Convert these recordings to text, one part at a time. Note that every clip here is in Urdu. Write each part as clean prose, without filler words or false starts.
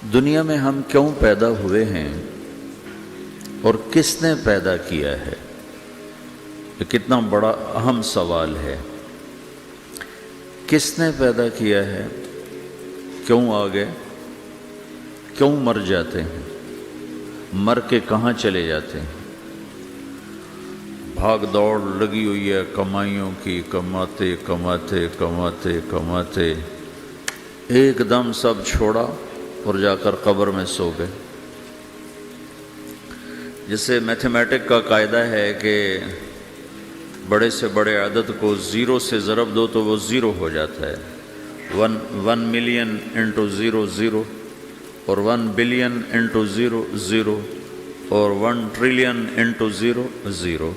دنیا میں ہم کیوں پیدا ہوئے ہیں اور کس نے پیدا کیا ہے؟ یہ کتنا بڑا اہم سوال ہے۔ کس نے پیدا کیا ہے؟ کیوں آ گئے؟ کیوں مر جاتے ہیں؟ مر کے کہاں چلے جاتے ہیں؟ بھاگ دوڑ لگی ہوئی ہے کمائیوں کی، کماتے کماتے کماتے کماتے ایک دم سب چھوڑا اور جا کر قبر میں سو گئے۔ جسے میتھمیٹک کا قاعدہ ہے کہ بڑے سے بڑے عدد کو زیرو سے ضرب دو تو وہ زیرو ہو جاتا ہے۔ 1 ملین انٹو زیرو زیرو، اور 1 بلین انٹو زیرو زیرو، اور 1 ٹریلین انٹو زیرو زیرو۔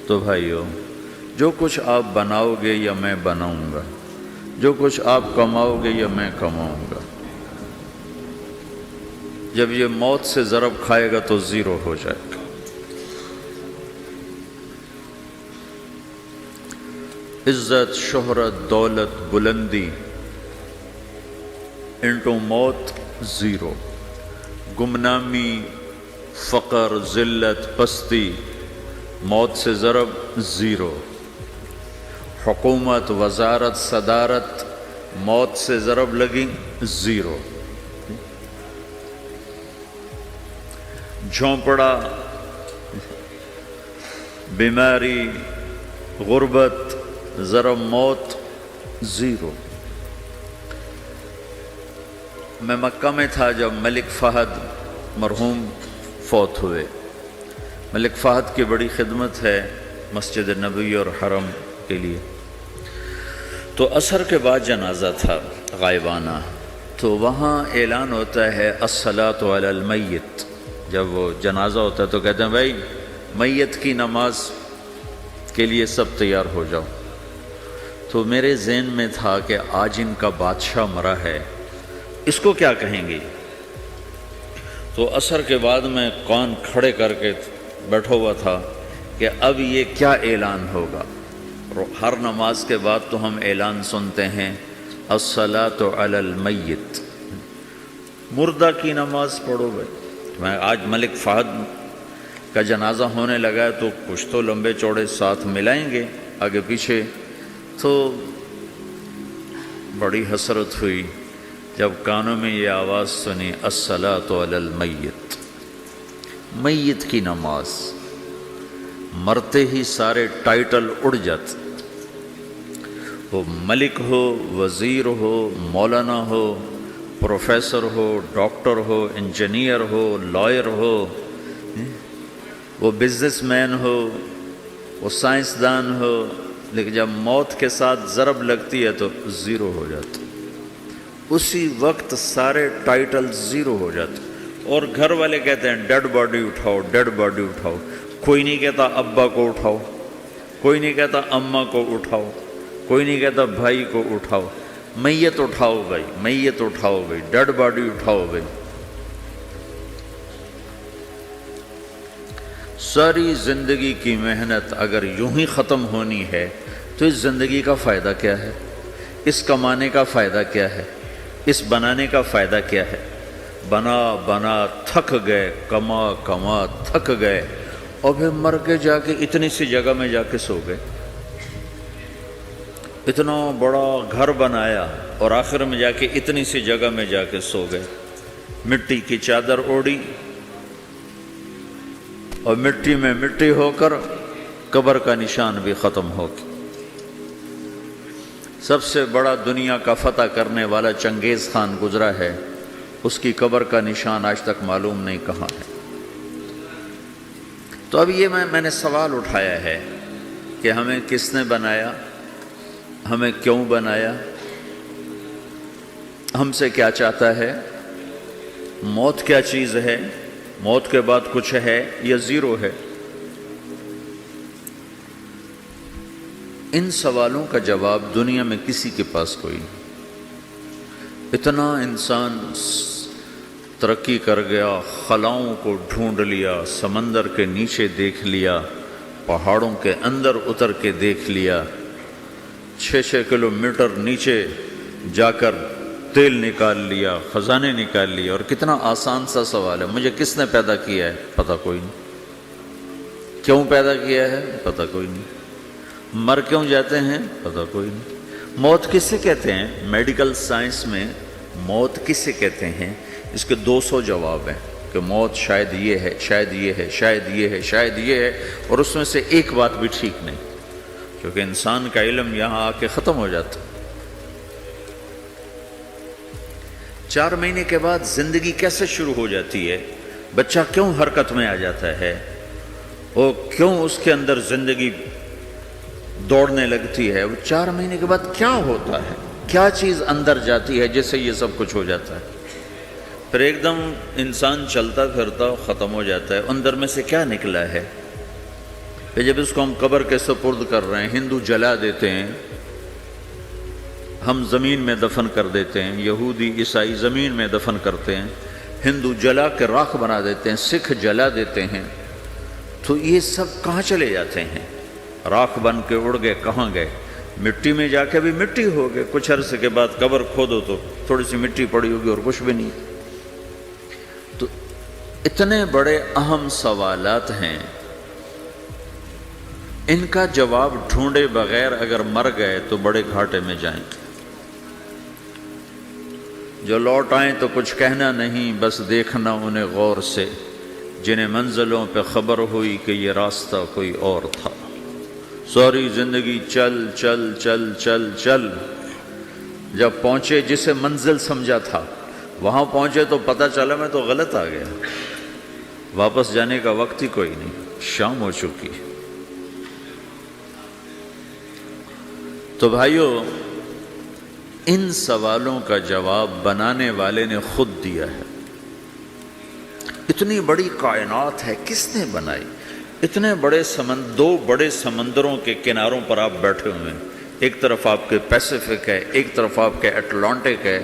تو بھائیو، جو کچھ آپ بناؤ گے یا میں بناؤں گا، جو کچھ آپ کماؤ گے یا میں کماؤں گا، جب یہ موت سے ضرب کھائے گا تو زیرو ہو جائے گا۔ عزت، شہرت، دولت، بلندی انٹو موت زیرو، گمنامی، فقر، ذلت، پستی موت سے ضرب زیرو، حکومت، وزارت، صدارت موت سے ضرب لگی زیرو، جھونپڑا، بیماری، غربت ضرب موت زیرو۔ میں مکہ میں تھا جب ملک فہد مرحوم فوت ہوئے۔ ملک فہد کی بڑی خدمت ہے مسجد نبوی اور حرم کے لیے۔ تو عصر کے بعد جنازہ تھا غائبانہ، تو وہاں اعلان ہوتا ہے الصلاۃ علی المیت۔ جب وہ جنازہ ہوتا ہے تو کہتے ہیں بھائی میت کی نماز کے لیے سب تیار ہو جاؤ۔ تو میرے ذہن میں تھا کہ آج ان کا بادشاہ مرا ہے، اس کو کیا کہیں گے؟ تو عصر کے بعد میں کان کھڑے کر کے بیٹھا ہوا تھا کہ اب یہ کیا اعلان ہوگا۔ ہر نماز کے بعد تو ہم اعلان سنتے ہیں الصلاۃ علی المیت، مردہ کی نماز پڑھو بھائی۔ میں آج ملک فہد کا جنازہ ہونے لگا ہے تو کچھ تو لمبے چوڑے ساتھ ملائیں گے آگے پیچھے۔ تو بڑی حسرت ہوئی جب کانوں میں یہ آواز سنی الصلاۃ علی المیت، میت کی نماز۔ مرتے ہی سارے ٹائٹل اڑ جاتے، وہ ملک ہو، وزیر ہو، مولانا ہو، پروفیسر ہو، ڈاکٹر ہو، انجینئر ہو، لائر ہو، وہ بزنس مین ہو، وہ سائنسدان ہو، لیکن جب موت کے ساتھ ضرب لگتی ہے تو زیرو ہو جاتا، اسی وقت سارے ٹائٹل زیرو ہو جاتے۔ اور گھر والے کہتے ہیں ڈیڈ باڈی اٹھاؤ، ڈیڈ باڈی اٹھاؤ۔ کوئی نہیں کہتا ابا کو اٹھاؤ، کوئی نہیں کہتا اماں کو اٹھاؤ، کوئی نہیں کہتا بھائی کو اٹھاؤ۔ میت اٹھاؤ بھائی، میت اٹھاؤ بھائی، ڈیڈ باڈی اٹھاؤ بھائی۔ ساری زندگی کی محنت اگر یوں ہی ختم ہونی ہے تو اس زندگی کا فائدہ کیا ہے؟ اس کمانے کا فائدہ کیا ہے؟ اس بنانے کا فائدہ کیا ہے؟ بنا بنا تھک گئے، کما کما تھک گئے، اور پھر مر کے جا کے اتنی سی جگہ میں جا کے سو گئے۔ اتنا بڑا گھر بنایا اور آخر میں جا کے اتنی سی جگہ میں جا کے سو گئے۔ مٹی کی چادر اوڑھی اور مٹی میں مٹی ہو کر قبر کا نشان بھی ختم ہو گیا۔ سب سے بڑا دنیا کا فتح کرنے والا چنگیز خان گزرا ہے، اس کی قبر کا نشان آج تک معلوم نہیں کہاں ہے۔ تو اب یہ میں نے سوال اٹھایا ہے کہ ہمیں کس نے بنایا، ہمیں کیوں بنایا، ہم سے کیا چاہتا ہے، موت کیا چیز ہے، موت کے بعد کچھ ہے یا زیرو ہے؟ ان سوالوں کا جواب دنیا میں کسی کے پاس کوئی نہیں۔ اتنا انسان ترقی کر گیا، خلاؤں کو ڈھونڈ لیا، سمندر کے نیچے دیکھ لیا، پہاڑوں کے اندر اتر کے دیکھ لیا، 6 کلومیٹر نیچے جا کر تیل نکال لیا، خزانے نکال لیے، اور کتنا آسان سا سوال ہے، مجھے کس نے پیدا کیا ہے؟ پتہ کوئی نہیں۔ کیوں پیدا کیا ہے؟ پتہ کوئی نہیں۔ مر کیوں جاتے ہیں؟ پتہ کوئی نہیں۔ موت کس سے کہتے ہیں؟ میڈیکل سائنس میں موت کس سے کہتے ہیں؟ اس کے 200 جواب ہیں کہ موت شاید یہ ہے، شاید یہ ہے، شاید یہ ہے، شاید یہ ہے، اور اس میں سے ایک بات بھی ٹھیک نہیں، کیونکہ انسان کا علم یہاں آ کے ختم ہو جاتا ہے۔ 4 مہینے کے بعد زندگی کیسے شروع ہو جاتی ہے؟ بچہ کیوں حرکت میں آ جاتا ہے؟ اور کیوں اس کے اندر زندگی دوڑنے لگتی ہے؟ وہ 4 مہینے کے بعد کیا ہوتا ہے؟ کیا چیز اندر جاتی ہے جس سے یہ سب کچھ ہو جاتا ہے؟ پھر ایک دم انسان چلتا پھرتا ختم ہو جاتا ہے، اندر میں سے کیا نکلا ہے؟ پھر جب اس کو ہم قبر کے سپرد کر رہے ہیں، ہندو جلا دیتے ہیں، ہم زمین میں دفن کر دیتے ہیں، یہودی عیسائی زمین میں دفن کرتے ہیں، ہندو جلا کے راکھ بنا دیتے ہیں، سکھ جلا دیتے ہیں، تو یہ سب کہاں چلے جاتے ہیں؟ راکھ بن کے اڑ گئے، کہاں گئے؟ مٹی میں جا کے بھی مٹی ہو گئے، کچھ عرصے کے بعد قبر کھودو تو تھوڑی سی مٹی پڑی ہوگی اور کچھ بھی نہیں۔ تو اتنے بڑے اہم سوالات ہیں، ان کا جواب ڈھونڈے بغیر اگر مر گئے تو بڑے گھاٹے میں جائیں گے۔ جو لوٹ آئیں تو کچھ کہنا نہیں، بس دیکھنا انہیں غور سے، جنہیں منزلوں پہ خبر ہوئی کہ یہ راستہ کوئی اور تھا۔ ساری زندگی چل چل چل چل چل، جب پہنچے جسے منزل سمجھا تھا وہاں پہنچے تو پتہ چلا میں تو غلط آ گیا، واپس جانے کا وقت ہی کوئی نہیں، شام ہو چکی۔ تو بھائیو، ان سوالوں کا جواب بنانے والے نے خود دیا ہے۔ اتنی بڑی کائنات ہے، کس نے بنائی؟ اتنے بڑے دو بڑے سمندروں کے کناروں پر آپ بیٹھے ہوئے ہیں، ایک طرف آپ کے پیسیفک ہے، ایک طرف آپ کے اٹلانٹک ہے،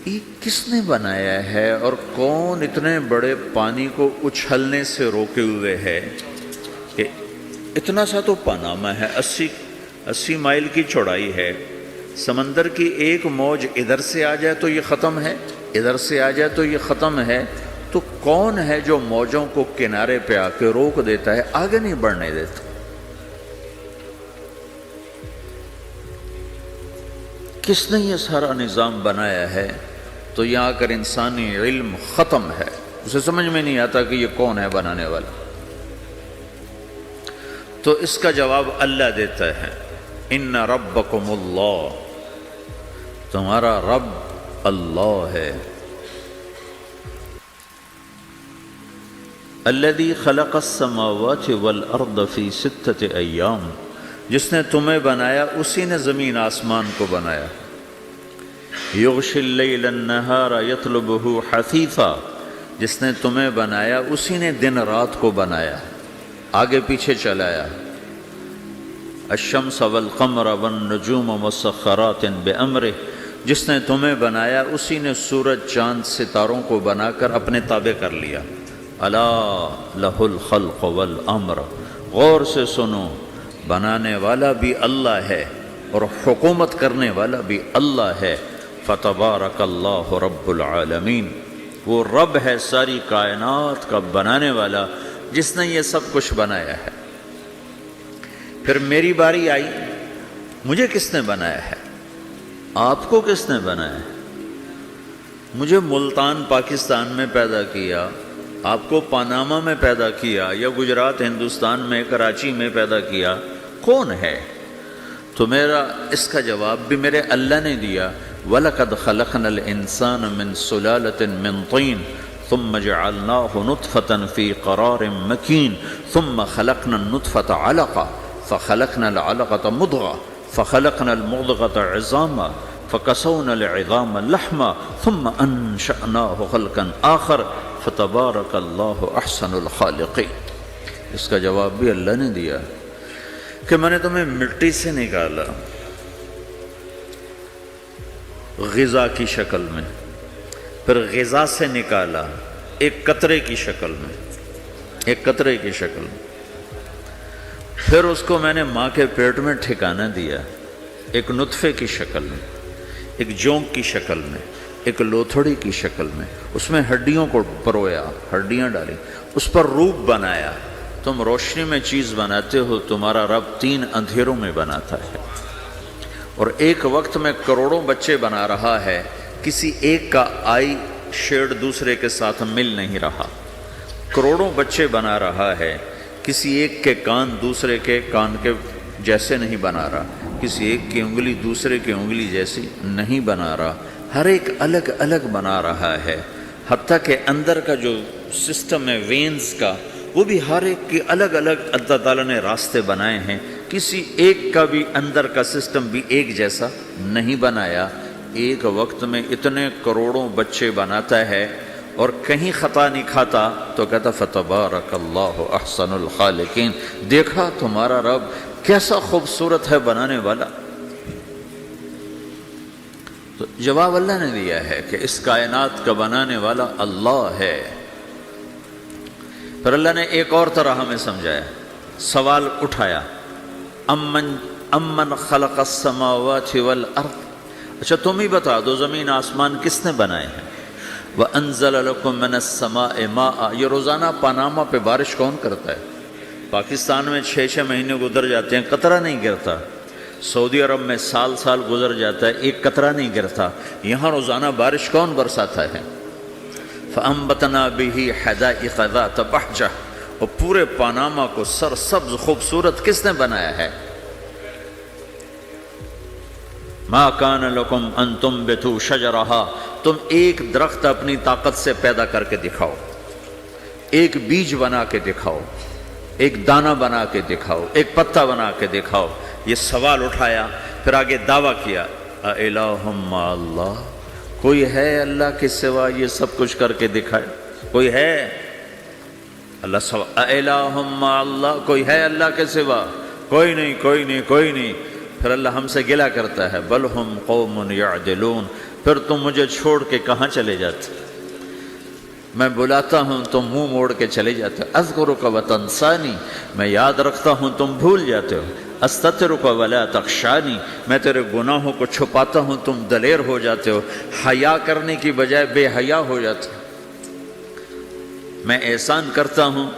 یہ کس نے بنایا ہے؟ اور کون اتنے بڑے پانی کو اچھلنے سے روکے ہوئے ہے کہ اتنا سا تو پاناما ہے، 80 مائل کی چوڑائی ہے، سمندر کی ایک موج ادھر سے آ جائے تو یہ ختم ہے، ادھر سے آ جائے تو یہ ختم ہے، تو کون ہے جو موجوں کو کنارے پہ آ کے روک دیتا ہے، آگے نہیں بڑھنے دیتا؟ کس نے یہ سارا نظام بنایا ہے؟ تو یہاں کر انسانی علم ختم ہے، اسے سمجھ میں نہیں آتا کہ یہ کون ہے بنانے والا۔ تو اس کا جواب اللہ دیتا ہے، ان ربکم اللہ، تمہارا رب اللہ ہے، الذی خلق السماوات والارض فی 6 ایام، جس نے تمہیں بنایا اسی نے زمین آسمان کو بنایا، یغشی اللیل النہار یطلبہ حثیثا، جس نے تمہیں بنایا اسی نے دن رات کو بنایا، آگے پیچھے چلایا، الشمس والقمر والنجوم مسخرات بامرہ، جس نے تمہیں بنایا اسی نے سورج چاند ستاروں کو بنا کر اپنے تابع کر لیا، الا لہ الخلق والامر، غور سے سنو، بنانے والا بھی اللہ ہے اور حکومت کرنے والا بھی اللہ ہے، فتبارک اللہ رب العالمین، وہ رب ہے ساری کائنات کا بنانے والا جس نے یہ سب کچھ بنایا ہے۔ پھر میری باری آئی، مجھے کس نے بنایا ہے؟ آپ کو کس نے بنایا ہے؟ مجھے ملتان پاکستان میں پیدا کیا، آپ کو پاناما میں پیدا کیا، یا گجرات ہندوستان میں کراچی میں پیدا کیا، کون ہے؟ تو میرا اس کا جواب بھی میرے اللہ نے دیا، وَلَقَدْ خَلَقْنَا الْإِنسَانَ مِنْ سُلَالَةٍ مِّن طِينٍ ثُمَّ جَعَلْنَاهُ نُطْفَةً فِي قَرَارٍ مَّكِينٍ ثُمَّ خَلَقْنَا النُّطْفَةَ عَلَقَةً فَخَلَقْنَا الْعَلَقَةَ مُضْغَةً فَخَلَقْنَا الْمُضْغَةَ عِظَامًا فَكَسَوْنَا الْعِظَامَ لَحْمًا ثُمَّ أَنشَأْنَاهُ خَلْقًا آخَرَ فَتَبَارَكَ اللَّهُ أَحْسَنُ الْخَالِقِينَ۔ اس کا جواب بھی اللہ نے دیا کہ میں نے تمہیں مٹی سے نکالا غذا کی شکل میں، پھر غذا سے نکالا ایک قطرے کی شکل میں، ایک قطرے کی شکل میں، پھر اس کو میں نے ماں کے پیٹ میں ٹھکانہ دیا ایک نطفے کی شکل میں، ایک جونک کی شکل میں، ایک لوتھڑی کی شکل میں، اس میں ہڈیوں کو پرویا، ہڈیاں ڈالی، اس پر روپ بنایا۔ تم روشنی میں چیز بناتے ہو، تمہارا رب 3 اندھیروں میں بناتا ہے، اور ایک وقت میں کروڑوں بچے بنا رہا ہے، کسی ایک کا آئی شیڈ دوسرے کے ساتھ مل نہیں رہا، کروڑوں بچے بنا رہا ہے، کسی ایک کے کان دوسرے کے کان کے جیسے نہیں بنا رہا، کسی ایک کی انگلی دوسرے کی انگلی جیسی نہیں بنا رہا، ہر ایک الگ الگ بنا رہا ہے، حتیٰ کہ اندر کا جو سسٹم ہے وینز کا، وہ بھی ہر ایک کی الگ الگ اللہ تعالیٰ نے راستے بنائے ہیں، کسی ایک کا بھی اندر کا سسٹم بھی ایک جیسا نہیں بنایا۔ ایک وقت میں اتنے کروڑوں بچے بناتا ہے اور کہیں خطا نہیں کھاتا، تو کہتا فتبارک اللہ احسن الخالقین، دیکھا تمہارا رب کیسا خوبصورت ہے بنانے والا۔ تو جواب اللہ نے دیا ہے کہ اس کائنات کا بنانے والا اللہ ہے۔ پھر اللہ نے ایک اور طرح ہمیں سمجھایا، سوال اٹھایا، امن خلق السماوات والارض، اچھا تم ہی بتا دو زمین آسمان کس نے بنائے ہیں؟ وَأَنزَلَ لَكُم مِّنَ السَّمَاءِ مَاءً، یہ روزانہ پاناما پہ بارش کون کرتا ہے؟ پاکستان میں 6 مہینے گزر جاتے ہیں، قطرہ نہیں گرتا، سعودی عرب میں سال گزر جاتا ہے، ایک قطرہ نہیں گرتا، یہاں روزانہ بارش کون برساتا ہے؟ فَأَنبَتْنَا بِهِ حَدَائِقَ ذَاتَ بَهْجَةٍ، اور پورے پاناما کو سرسبز خوبصورت کس نے بنایا ہے؟ مَا كَانَ لَكُمْ أَن تُنبِتُوا شَجَرَهَا، تم ایک درخت اپنی طاقت سے پیدا کر کے دکھاؤ، ایک بیج بنا کے دکھاؤ، ایک دانہ بنا کے دکھاؤ، ایک پتا بنا کے دکھاؤ۔ یہ سوال اٹھایا، پھر آگے دعویٰ کیا، اِلَٰهٌ مَّعَ اللَّهِ، کوئی ہے اللہ کے سوا یہ سب کچھ کر کے دکھائے؟ کوئی ہے؟ اللہ سوا اِلَٰهٌ مَّعَ اللَّهِ، کوئی ہے اللہ کے سوا؟ کوئی نہیں، کوئی نہیں، کوئی نہیں۔ پھر اللہ ہم سے گلہ کرتا ہے، بل ہم قوم یعدلون، پھر تم مجھے چھوڑ کے کہاں چلے جاتے؟ میں بلاتا ہوں تم منہ موڑ کے چلے جاتے ہو، اذکرک وتنسانی، میں یاد رکھتا ہوں تم بھول جاتے ہو، استترک ولا تخشانی، میں تیرے گناہوں کو چھپاتا ہوں تم دلیر ہو جاتے ہو، حیا کرنے کی بجائے بے حیا ہو جاتے ہو۔ میں احسان کرتا ہوں،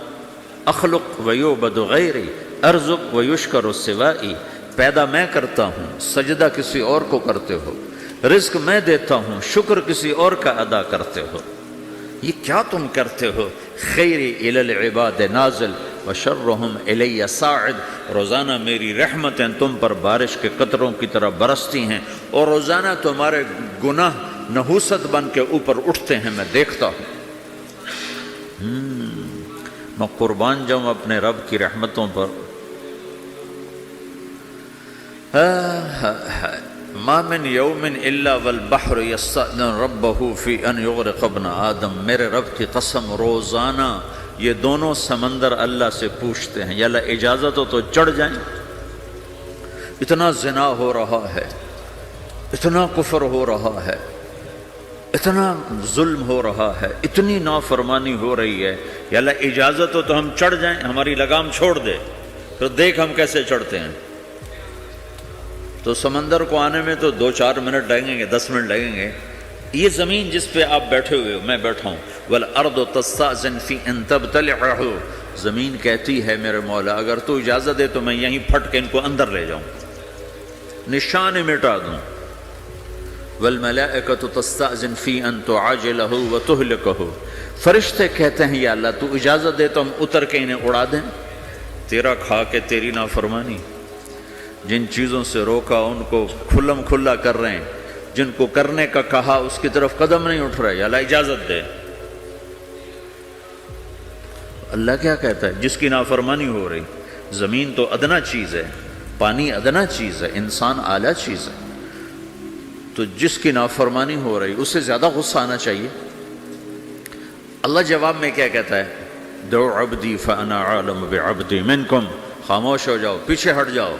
اخلق ویعبد غیری، ارزق ویشکر سوائی، پیدا میں کرتا ہوں، سجدہ کسی اور کو کرتے ہو، رزق میں دیتا ہوں، شکر کسی اور کا ادا کرتے ہو، یہ کیا تم کرتے ہو؟ خیری الی العباد نازل وشرہم الی صاعد، روزانہ میری رحمتیں تم پر بارش کے قطروں کی طرح برستی ہیں، اور روزانہ تمہارے گناہ نحوست بن کے اوپر اٹھتے ہیں، میں دیکھتا ہوں۔ میں قربان جاؤں اپنے رب کی رحمتوں پر۔ ما من یوم الا والبحر یستأذن ربہ فی ان یغرق ابن آدم، میرے رب کی قسم روزانہ یہ دونوں سمندر اللہ سے پوچھتے ہیں، یا اللہ اجازت ہو تو چڑھ جائیں، اتنا زنا ہو رہا ہے، اتنا کفر ہو رہا ہے، اتنا ظلم ہو رہا ہے، اتنی نافرمانی ہو رہی ہے، یا اللہ اجازت ہو تو ہم چڑھ جائیں، ہماری لگام چھوڑ دے، پھر دیکھ ہم کیسے چڑھتے ہیں۔ تو سمندر کو آنے میں تو 2-4 منٹ لگیں گے، 10 منٹ لگیں گے۔ یہ زمین جس پہ آپ بیٹھے ہوئے ہو، میں بیٹھا ہوں، وَالْأَرْضُ تَسْتَأْذِنُ فِي أَن تَبْتَلِعَهُ، زمین کہتی ہے میرے مولا اگر تو اجازت دے تو میں یہیں پھٹ کے ان کو اندر لے جاؤں، نشان مٹا دوں۔ وَالْمَلَائِكَةُ تَسْتَأْذِنُ فِي أَن تُعَاجِلَهُ وَتُهْلِكَهُ، فرشتے کہتے ہیں یا اللہ تو اجازت دے تو ہم اتر کے انہیں اڑا دیں، تیرا کھا کے تیری نافرمانی، جن چیزوں سے روکا ان کو کھلم کھلا کر رہے ہیں، جن کو کرنے کا کہا اس کی طرف قدم نہیں اٹھ رہے، یا اللہ اجازت دے۔ اللہ کیا کہتا ہے؟ جس کی نافرمانی ہو رہی، زمین تو ادنا چیز ہے، پانی ادنا چیز ہے، انسان اعلیٰ چیز ہے، تو جس کی نافرمانی ہو رہی اس سے زیادہ غصہ آنا چاہیے۔ اللہ جواب میں کیا کہتا ہے؟ دعو عبدی فانا عالم بعبدی منکم، خاموش ہو جاؤ، پیچھے ہٹ جاؤ،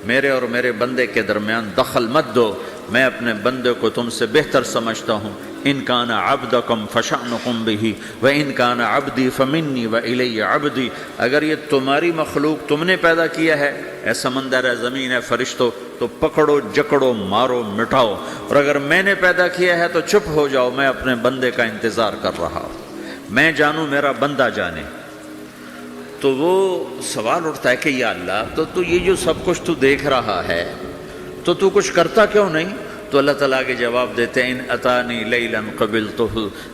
میرے اور میرے بندے کے درمیان دخل مت دو، میں اپنے بندے کو تم سے بہتر سمجھتا ہوں، ان کان عبدکم فشأنکم بہ وان کان عبدی فمنی والی عبدی، اگر یہ تمہاری مخلوق تم نے پیدا کیا ہے، اے سمندر ہے، زمین ہے، فرشتوں، تو پکڑو جکڑو مارو مٹاؤ، اور اگر میں نے پیدا کیا ہے تو چپ ہو جاؤ، میں اپنے بندے کا انتظار کر رہا ہوں، میں جانوں میرا بندہ جانے۔ تو وہ سوال اٹھتا ہے کہ یا اللہ، تو یہ جو سب کچھ تو دیکھ رہا ہے تو کچھ کرتا کیوں نہیں؟ تو اللہ تعالیٰ کے جواب دیتے ہیں، ان اتانی لیلا قبلتہ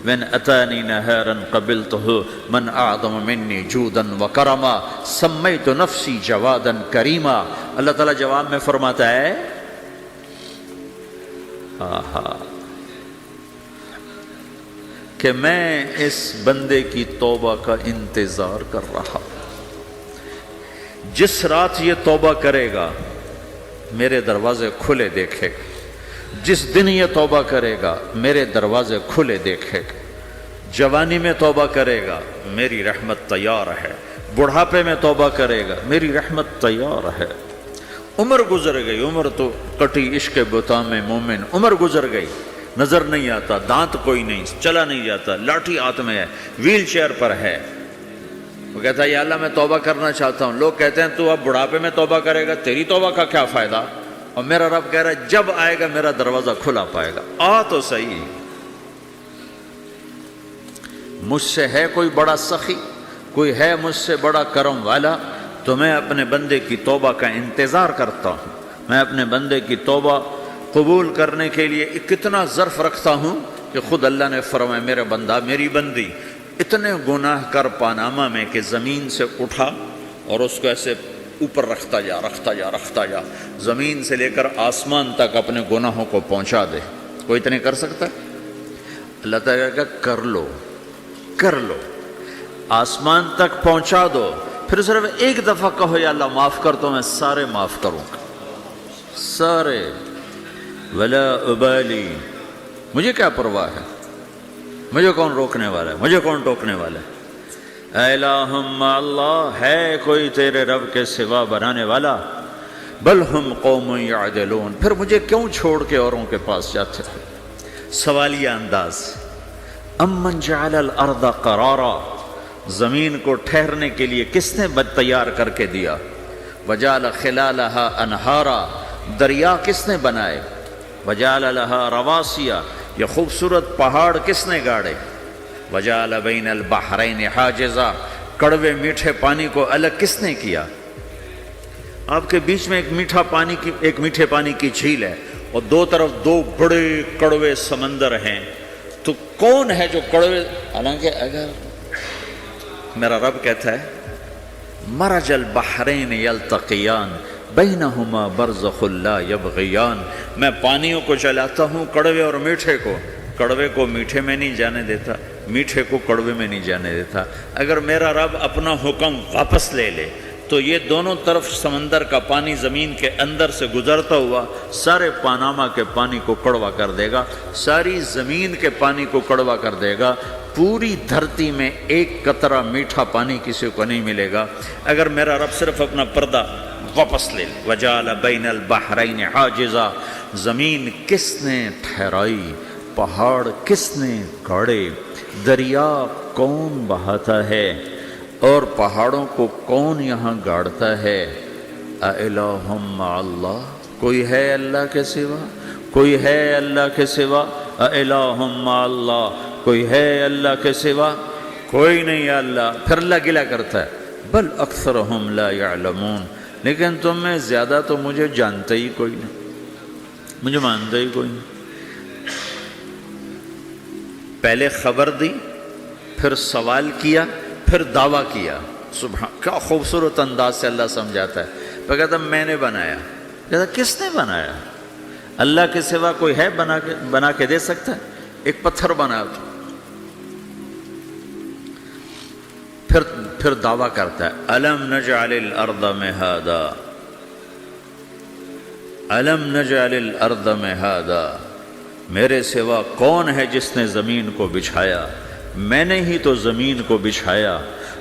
وان اتانی نہارا قبلتہ من اعظم منی جودا وکرما سمیت نفسی جوادا کریما۔ اللہ تعالیٰ جواب میں فرماتا ہے کہ میں اس بندے کی توبہ کا انتظار کر رہا ہوں، جس رات یہ توبہ کرے گا میرے دروازے کھلے دیکھے گا، جس دن یہ توبہ کرے گا میرے دروازے کھلے دیکھے گا، جوانی میں توبہ کرے گا میری رحمت تیار ہے، بڑھاپے میں توبہ کرے گا میری رحمت تیار ہے۔ عمر گزر گئی، عمر تو کٹی عشق بتا میں مومن، عمر گزر گئی، نظر نہیں آتا، دانت کوئی نہیں، چلا نہیں جاتا، لاٹھی ہاتھ میں ہے، ویل چیئر پر ہے، وہ کہتا ہے یا اللہ میں توبہ کرنا چاہتا ہوں۔ لوگ کہتے ہیں تو اب بڑھاپے میں توبہ کرے گا، تیری توبہ کا کیا فائدہ؟ اور میرا رب کہہ رہا ہے جب آئے گا میرا دروازہ کھلا پائے گا، آ تو صحیح۔ مجھ سے ہے کوئی بڑا سخی، کوئی ہے مجھ سے بڑا کرم والا، تو میں اپنے بندے کی توبہ کا انتظار کرتا ہوں، میں اپنے بندے کی توبہ قبول کرنے کے لیے کتنا ظرف رکھتا ہوں کہ خود اللہ نے فرمایا میرا بندہ میری بندی اتنے گناہ کر پاناما میں کہ زمین سے اٹھا اور اس کو ایسے اوپر رکھتا جا، زمین سے لے کر آسمان تک اپنے گناہوں کو پہنچا دے۔ کوئی اتنے کر سکتا ہے؟ اللہ تعالیٰ کا کر لو، آسمان تک پہنچا دو، پھر صرف ایک دفعہ کہو یا اللہ معاف کر، تو میں سارے معاف کروں گا، سارے، ولا ابالی، مجھے کیا پرواہ ہے، مجھے کون روکنے والا ہے، مجھے کون ٹوکنے والا ہے۔ اے الہم اللہ، ہے کوئی تیرے رب کے سوا بنانے والا؟ بل ہم قوم یعدلون، پھر مجھے کیوں چھوڑ کے اوروں کے پاس جاتے ہیں؟ سوالیہ انداز۔ امن جعل الارض قرارا، زمین کو ٹھہرنے کے لیے کس نے تیار کر کے دیا؟ وجعل خلالہا انہارا، دریا کس نے بنائے؟ وجعل لہا رواسیا، یہ خوبصورت پہاڑ کس نے گاڑے؟ وجعل بین البحرین حاجزا، کڑوے میٹھے پانی کو الگ کس نے کیا؟ آپ کے بیچ میں ایک میٹھے پانی کی جھیل ہے اور دو طرف دو بڑے کڑوے سمندر ہیں، تو کون ہے جو کڑوے؟ حالانکہ اگر میرا رب کہتا ہے مرج البحرین یلتقیان بینہما برزخ لا یبغیان، میں پانیوں کو چلاتا ہوں، کڑوے اور میٹھے کو، کڑوے کو میٹھے میں نہیں جانے دیتا، میٹھے کو کڑوے میں نہیں جانے دیتا۔ اگر میرا رب اپنا حکم واپس لے لے تو یہ دونوں طرف سمندر کا پانی زمین کے اندر سے گزرتا ہوا سارے پاناما کے پانی کو کڑوا کر دے گا، ساری زمین کے پانی کو کڑوا کر دے گا، پوری دھرتی میں ایک قطرہ میٹھا پانی کسی کو نہیں ملے گا اگر میرا رب صرف اپنا پردہ واپس لے لے۔ وجعل بین البحرین حاجزا، زمین کس نے ٹھہرائی، پہاڑ کس نے گاڑے، دریا کون بہاتا ہے اور پہاڑوں کو کون یہاں گاڑتا ہے؟ اِلٰہٌ مع اللہ، کوئی ہے اللہ کے سوا؟ کوئی ہے اللہ کے سوا؟ اِلٰہٌ مع اللہ، کوئی ہے اللہ کے سوا؟ کوئی نہیں ہے اللہ۔ پھر اللہ گلہ کرتا ہے بل اکثرہم لا یعلمون، لیکن تم میں زیادہ تو مجھے جانتے ہی کوئی نہیں، مجھے مانتے ہی کوئی نہیں۔ پہلے خبر دی، پھر سوال کیا، پھر دعویٰ کیا۔ سبحان، کیا خوبصورت انداز سے اللہ سمجھاتا ہے۔ پھر کہتا میں نے بنایا، کہتا کس نے بنایا؟ اللہ کے سوا کوئی ہے بنا کے دے سکتا ہے؟ ایک پتھر بنایا تو پھر دعویٰ کرتا ہے الم نجعل الارض مہادا، الم نجعل الارض مہادا، میرے سوا کون ہے جس نے زمین کو بچھایا؟ میں نے ہی تو زمین کو بچھایا۔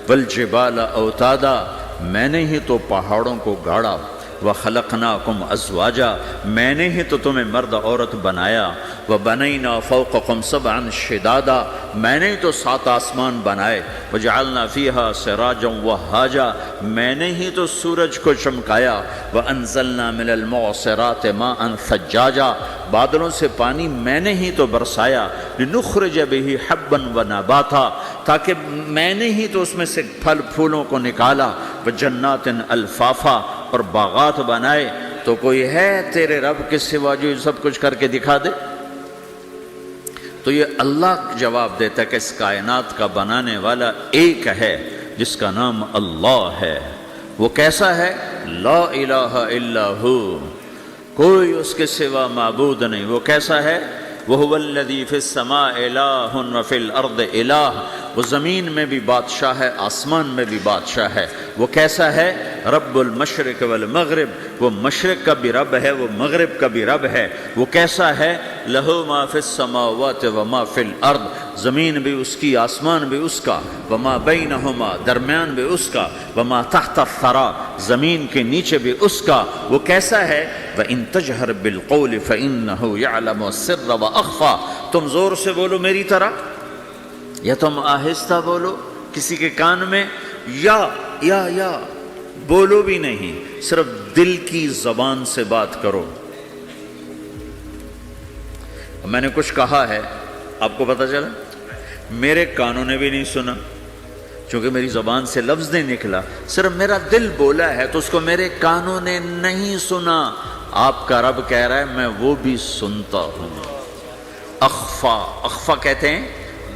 والجبال اوتادا، میں نے ہی تو پہاڑوں کو گاڑا۔ وَخَلَقْنَاكُمْ أَزْوَاجًا، میں نے ہی تو تمہیں مرد عورت بنایا، وَبَنَيْنَا فَوْقَكُمْ سَبْعًا شِدَادًا، میں نے ہی تو 7 آسمان بنائے، وَجَعَلْنَا فِيهَا سِرَاجًا وَهَّاجًا، میں نے ہی تو سورج کو چمکایا، وَأَنزَلْنَا مِنَ الْمُعْصِرَاتِ مَاءً ثَجَّاجًا، بادلوں سے پانی میں نے ہی تو برسایا، لِنُخْرِجَ بِهِ حَبًّا وَنَبَاتًا، تاکہ میں نے ہی تو اس میں سے پھل پھولوں کو نکالا، وَجَنَّاتٍ الْفَافًا، اور باغات بنائے۔ تو کوئی ہے تیرے رب کے سوا جو سب کچھ کر کے دکھا دے؟ تو یہ اللہ جواب دیتا ہے کہ اس کائنات کا بنانے والا ایک ہے جس کا نام اللہ ہے۔ وہ کیسا ہے؟ لا الہ الا ہو، کوئی اس کے سوا معبود نہیں۔ وہ کیسا ہے؟ وَهُوَ الَّذِي فِي السَّمَاءِ إِلَٰهٌ وَفِي الْأَرْضِ إِلَٰهٌ، وہ زمین میں بھی بادشاہ ہے، آسمان میں بھی بادشاہ ہے۔ وہ کیسا ہے؟ رب المشرق والمغرب، وہ مشرق کا بھی رب ہے، وہ مغرب کا بھی رب ہے۔ وہ کیسا ہے؟ لَهُ مَا فِي السَّمَاوَاتِ وَمَا فِي الْأَرْضِ، زمین بھی اس کی، آسمان بھی اس کا، وَمَا بَيْنَهُمَا، درمیان بھی اس کا، وَمَا تَحْتَ الثَّرَىٰ، زمین کے نیچے بھی اس کا۔ وہ کیسا ہے؟ وَإِن تَجْهَرْ بِالْقَوْلِ فَإِنَّهُ يَعْلَمُ السِّرَّ وَأَخْفَىٰ، تم زور سے بولو میری طرح، یا تم آہستہ بولو کسی کے کان میں، یا بولو بھی نہیں، صرف دل کی زبان سے بات کرو۔ میں نے کچھ کہا ہے، آپ کو پتہ چلا؟ میرے کانوں نے بھی نہیں سنا، چونکہ میری زبان سے لفظ نہیں نکلا، صرف میرا دل بولا ہے تو اس کو میرے کانوں نے نہیں سنا۔ آپ کا رب کہہ رہا ہے میں وہ بھی سنتا ہوں۔ اخفا کہتے ہیں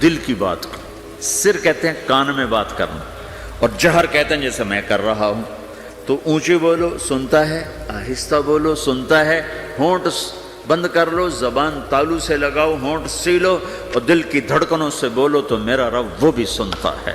دل کی بات کو، سر کہتے ہیں کان میں بات کرنا، اور جہر کہتے ہیں جیسے میں کر رہا ہوں۔ تو اونچی بولو سنتا ہے، آہستہ بولو سنتا ہے، ہونٹ بند کر لو، زبان تالو سے لگاؤ، ہونٹ سیلو اور دل کی دھڑکنوں سے بولو تو میرا رب وہ بھی سنتا ہے۔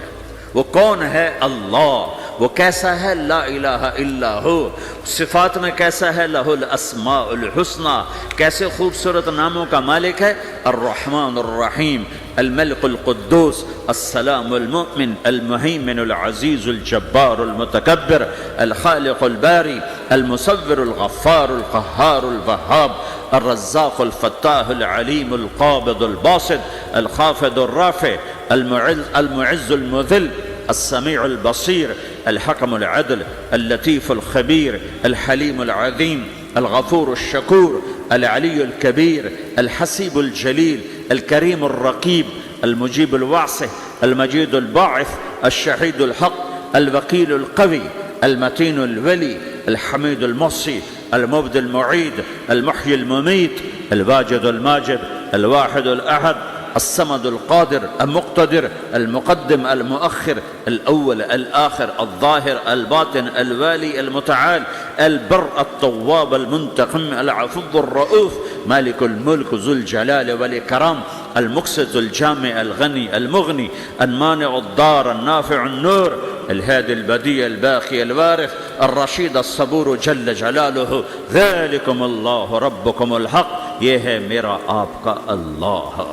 وہ کون ہے؟ اللہ۔ وہ کیسا ہے؟ لا الہ الا ہو۔ صفات میں کیسا ہے؟ لہ الاسماء الحسنی، کیسے خوبصورت ناموں کا مالک ہے؟ الرحمن الرحیم، الملک القدوس، السلام المؤمن، المہیمن العزیز الجبار المتکبر، الخالق الباری، المصور الغفار القہار الوہاب، الرزاق الفتاح العلیم القابض الباسط، الخافض الرافع، المعز المذل، السميع البصير، الحكم العدل، اللطيف الخبير، الحليم العظيم، الغفور الشكور، العلي الكبير، الحسيب الجليل، الكريم الرقيب، المجيب الواسع، المجيد الباعث، الشهيد الحق، الوكيل القوي، المتين الولي، الحميد المحصي، المبدي المعيد، المحيي المميت، الواجد الماجد، الواحد الأحد، الصمد القادر المقتدر، المقدم المؤخر، الأول الآخر، الظاهر الباطن، الوالي المتعال، البر التواب المنتقم، العفو الرؤوف، مالك الملك ذو الجلال والإكرام، المقسط الجامع الغني المغني، المانع الضار النافع النور، الهادي البديع الباقي الوارث، الرشيد الصبور جل جلاله، ذلكم الله ربكم الحق، یہ ہے میرا آپ کا اللہ۔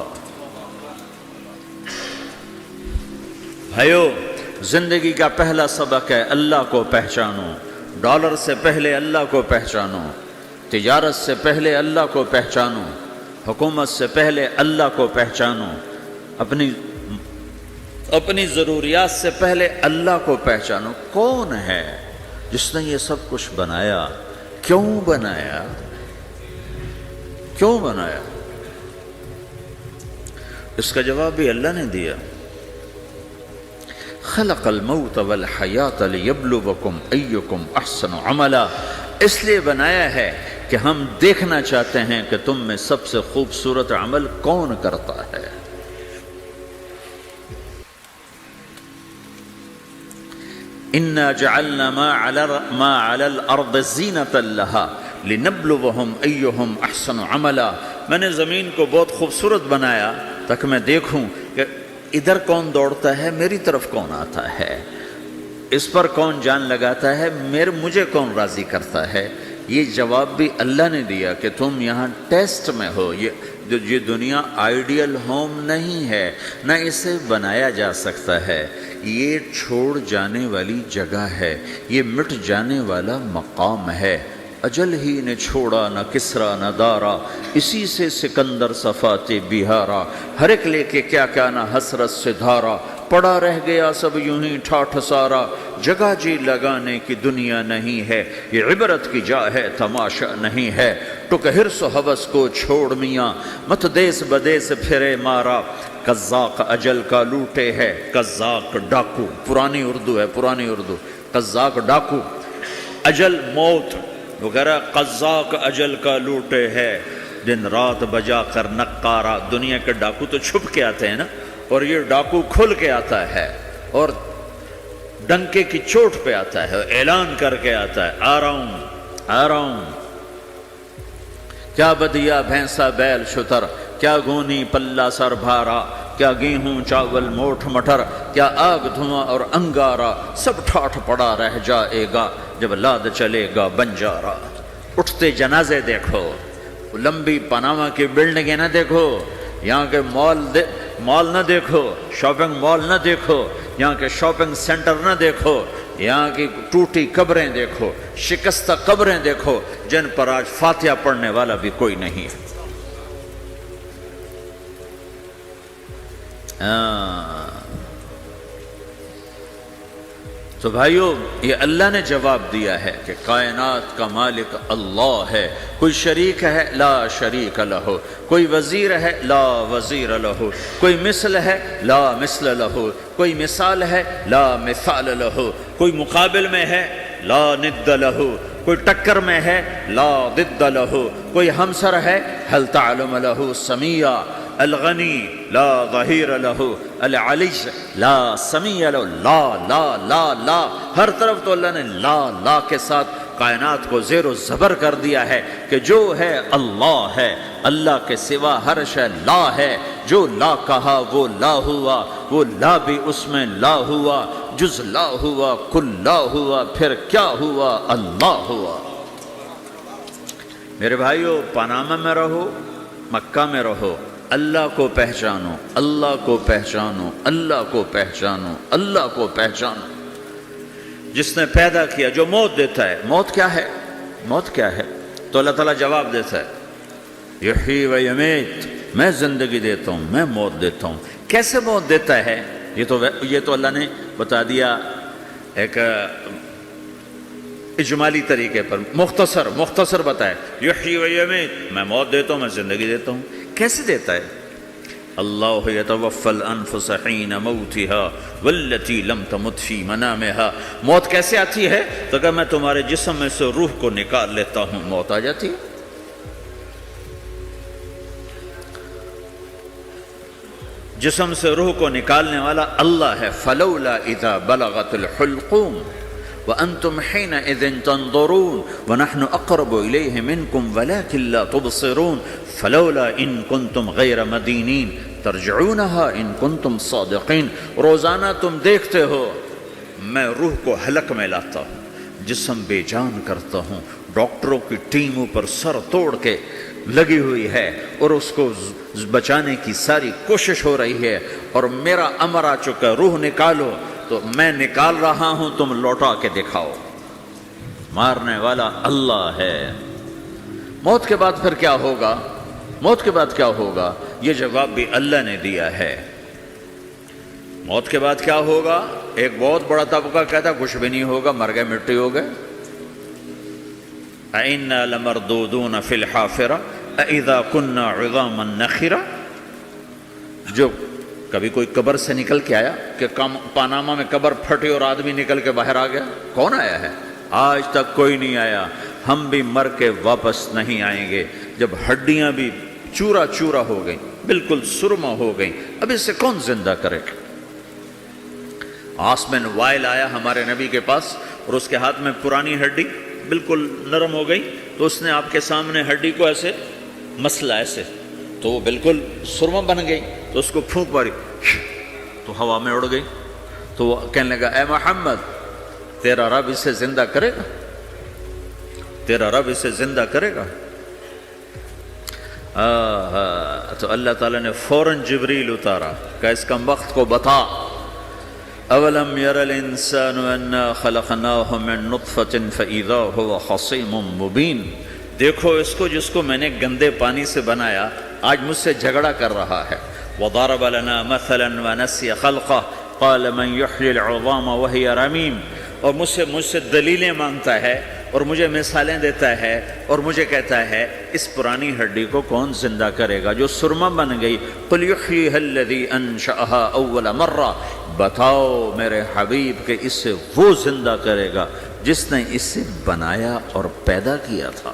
بھائیو، زندگی کا پہلا سبق ہے اللہ کو پہچانو۔ ڈالر سے پہلے اللہ کو پہچانو، تجارت سے پہلے اللہ کو پہچانو، حکومت سے پہلے اللہ کو پہچانو، اپنی ضروریات سے پہلے اللہ کو پہچانو۔ کون ہے جس نے یہ سب کچھ بنایا؟ کیوں بنایا؟ کیوں بنایا؟ اس کا جواب بھی اللہ نے دیا۔ خلق الموت والحیات لیبلوکم ایکم احسن عملا، اس لیے بنایا ہے کہ ہم دیکھنا چاہتے ہیں کہ تم میں سب سے خوبصورت عمل کون کرتا ہے۔ انا جعلنا ما علی الارض زینۃ لها لنبلوہم ایہم احسن عملا، میں نے زمین کو بہت خوبصورت بنایا تاکہ میں دیکھوں کہ ادھر کون دوڑتا ہے، میری طرف کون آتا ہے، اس پر کون جان لگاتا ہے، مجھے کون راضی کرتا ہے۔ یہ جواب بھی اللہ نے دیا کہ تم یہاں ٹیسٹ میں ہو، یہ یہ دنیا آئیڈیل ہوم نہیں ہے، نہ اسے بنایا جا سکتا ہے، یہ چھوڑ جانے والی جگہ ہے، یہ مٹ جانے والا مقام ہے۔ اجل ہی نے چھوڑا نہ کسرا نہ دارا، اسی سے سکندر صفات بہارا، ہر ایک لے کے کیا کیا نہ حسرت سے دھارا، پڑا رہ گیا سب یوں ہی ٹھاٹھ سارا، جگہ جی لگانے کی دنیا نہیں ہے، یہ عبرت کی جا ہے تماشا نہیں ہے، ٹک حرص و حوث کو چھوڑ میاں، مت دیس بدیس پھرے مارا، قزاق اجل کا لوٹے ہے، قزاق ڈاکو، پرانی اردو ہے، پرانی اردو، قزاق ڈاکو، اجل موت وغیرہ، قزاق اجل کا لوٹے ہے، دن رات بجا کر نقارا، دنیا کے ڈاکو تو چھپ کے آتے ہیں نا، اور یہ ڈاکو کھل کے آتا ہے اور ڈنکے کی چوٹ پہ آتا ہے، اعلان کر کے آتا ہے، آ رہا ہوں آ رہا ہوں۔ کیا بدیا بھینسا بیل شتر، کیا گونی پلہ سر بھارا، کیا گیہوں چاول موٹھ مٹر، کیا آگ دھواں اور انگارا، سب ٹھاٹھ پڑا رہ جائے گا جب لاد چلے گا بنجارا۔ اٹھتے جنازے دیکھو، لمبی پاناما کی بلڈنگیں نہ دیکھو، یہاں کے مال نہ دیکھو، شاپنگ مال نہ دیکھو، یہاں کے شاپنگ سینٹر نہ دیکھو، یہاں کی ٹوٹی قبریں دیکھو، شکستہ قبریں دیکھو، جن پر آج فاتحہ پڑھنے والا بھی کوئی نہیں ہے۔ تو بھائیو، یہ اللہ نے جواب دیا ہے کہ کائنات کا مالک اللہ ہے، کوئی شریک ہے لا شریک لہ، کوئی وزیر ہے لا وزیر لہ، کوئی مثل ہے لا مثل لہ، کوئی مثال ہے لا مثال لہ، کوئی مقابل میں ہے لا ند لہ، کوئی ٹکر میں ہے لا ضد لہ، کوئی ہمسر ہے هل تعلم لہ سمیہ، الغنی لا ظہیر لہ، العلی لا سمیع لہ، لا لا لا لا، ہر طرف تو اللہ نے لا لا کے ساتھ کائنات کو زیر و زبر کر دیا ہے کہ جو ہے اللہ ہے، اللہ کے سوا ہر شے لا ہے، جو لا کہا وہ لا ہوا، وہ لا بھی اس میں لا ہوا، جز لا ہوا کل لا ہوا، پھر کیا ہوا؟ اللہ ہوا۔ میرے بھائیو، پاناما میں رہو، مکہ میں رہو، اللہ کو پہچانو، اللہ کو پہچانو، اللہ کو پہچانو، اللہ کو پہچانو۔ جس نے پیدا کیا، جو موت دیتا ہے، موت کیا ہے؟ موت کیا ہے؟ تو اللہ تعالیٰ جواب دیتا ہے، یحیی و یمیت، میں زندگی دیتا ہوں، میں موت دیتا ہوں۔ کیسے موت دیتا ہے؟ یہ تو اللہ نے بتا دیا ایک اجمالی طریقے پر، مختصر بتائے، یحیی و یمیت، میں موت دیتا ہوں، میں زندگی دیتا ہوں۔ کیسے دیتا ہے؟ اللہ یتوفی الانفس حین موتها والتی لم تمت فی منامها۔ موت کیسے آتی ہے؟ تو کہ میں تمہارے جسم میں سے روح کو نکال لیتا ہوں، موت آ جاتی ہے۔ جسم سے روح کو نکالنے والا اللہ ہے۔ فلولا اذا بلغت الحلقوم وانتم حينئذ تنظرون ونحن اقرب اليه منكم ولكن لا تبصرون فلولا ان كنتم غير مدينين ترجعونها ان كنتم صادقين۔ روزانہ تم دیکھتے ہو میں روح کو حلق میں لاتا ہوں، جسم بے جان کرتا ہوں، ڈاکٹروں کی ٹیم اوپر سر توڑ کے لگی ہوئی ہے اور اس کو بچانے کی ساری کوشش ہو رہی ہے، اور میرا امر آ چکا، روح نکالو، تو میں نکال رہا ہوں، تم لوٹا کے دکھاؤ۔ مارنے والا اللہ ہے۔ موت کے بعد پھر کیا ہوگا؟ موت کے بعد کیا ہوگا؟ یہ جواب بھی اللہ نے دیا ہے۔ موت کے بعد کیا ہوگا؟ ایک بہت بڑا طبقہ کہتا کچھ بھی نہیں ہوگا، مر گئے، مٹی ہو گئے۔ اَإِنَّا لَمَرْدُودُونَ فِي الْحَافِرَةِ اَإِذَا كُنَّا عِظَامًا نَخِرَةً۔ جو کبھی کوئی قبر سے نکل کے آیا کہ پاناما میں قبر پھٹی اور آدمی نکل کے باہر آ گیا؟ کون آیا ہے؟ آج تک کوئی نہیں آیا۔ ہم بھی مر کے واپس نہیں آئیں گے۔ جب ہڈیاں بھی چورا چورا ہو گئیں، بالکل سرما ہو گئیں، اب اس سے کون زندہ کرے گا؟ عاص بن وائل آیا ہمارے نبی کے پاس اور اس کے ہاتھ میں پرانی ہڈی بالکل نرم ہو گئی، تو اس نے آپ کے سامنے ہڈی کو ایسے مسلا، ایسے، تو وہ بالکل سرما بن گئی، تو اس کو پھونک ماری تو ہوا میں اڑ گئی۔ تو وہ کہنے لگا، اے محمد، تیرا رب اسے زندہ کرے گا؟ تیرا رب اسے زندہ کرے گا؟ تو اللہ تعالیٰ نے فوراً جبریل اتارا کہ اس کم وقت کو بتا، اولم یر الانسان انا خلقناہ من نطفۃ فاذا هو خصیم مبین، دیکھو اس کو جس کو میں نے گندے پانی سے بنایا آج مجھ سے جھگڑا کر رہا ہے۔ وضرب لنا مثلا ونسی خلقہ قال من یحیی العظام وہی رمیم، اور مجھ سے دلیلیں مانگتا ہے اور مجھے مثالیں دیتا ہے اور مجھے کہتا ہے اس پرانی ہڈی کو کون زندہ کرے گا جو سرما بن گئی۔ قل یحییھا الذی انشأھا اول مرہ، بتاؤ میرے حبیب کہ اسے وہ زندہ کرے گا جس نے اسے بنایا اور پیدا کیا تھا۔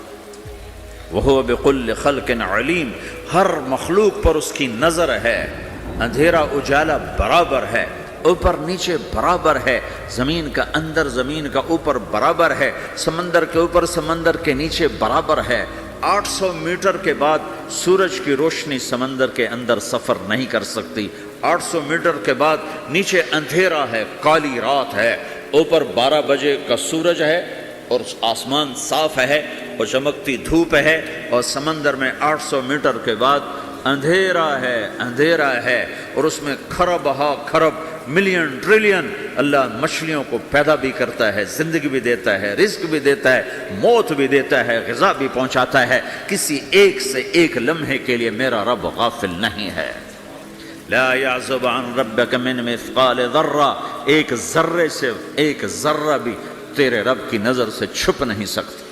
وہو بکل خلق علیم، ہر مخلوق پر اس کی نظر ہے، اندھیرا اجالا برابر ہے، اوپر نیچے برابر ہے، زمین کا اندر زمین کا اوپر برابر ہے، سمندر کے اوپر سمندر کے نیچے برابر ہے۔ 800 میٹر کے بعد سورج کی روشنی سمندر کے اندر سفر نہیں کر سکتی، 800 میٹر کے بعد نیچے اندھیرا ہے، کالی رات ہے، اوپر 12 بجے کا سورج ہے اور آسمان صاف ہے اور چمکتی دھوپ ہے، اور سمندر میں 800 میٹر کے بعد اندھیرا ہے اور اس میں کھرب ہا کھرب ملین ٹریلین اللہ مچھلیوں کو پیدا بھی کرتا ہے، زندگی بھی دیتا ہے، رزق بھی دیتا ہے، موت بھی دیتا ہے، غذا بھی پہنچاتا ہے۔ کسی ایک سے ایک لمحے کے لیے میرا رب غافل نہیں ہے۔ لا يعزب عن ربك من مثقال ذرہ، ایک ذرے سے ایک ذرہ بھی تیرے رب کی نظر سے چھپ نہیں سکتا۔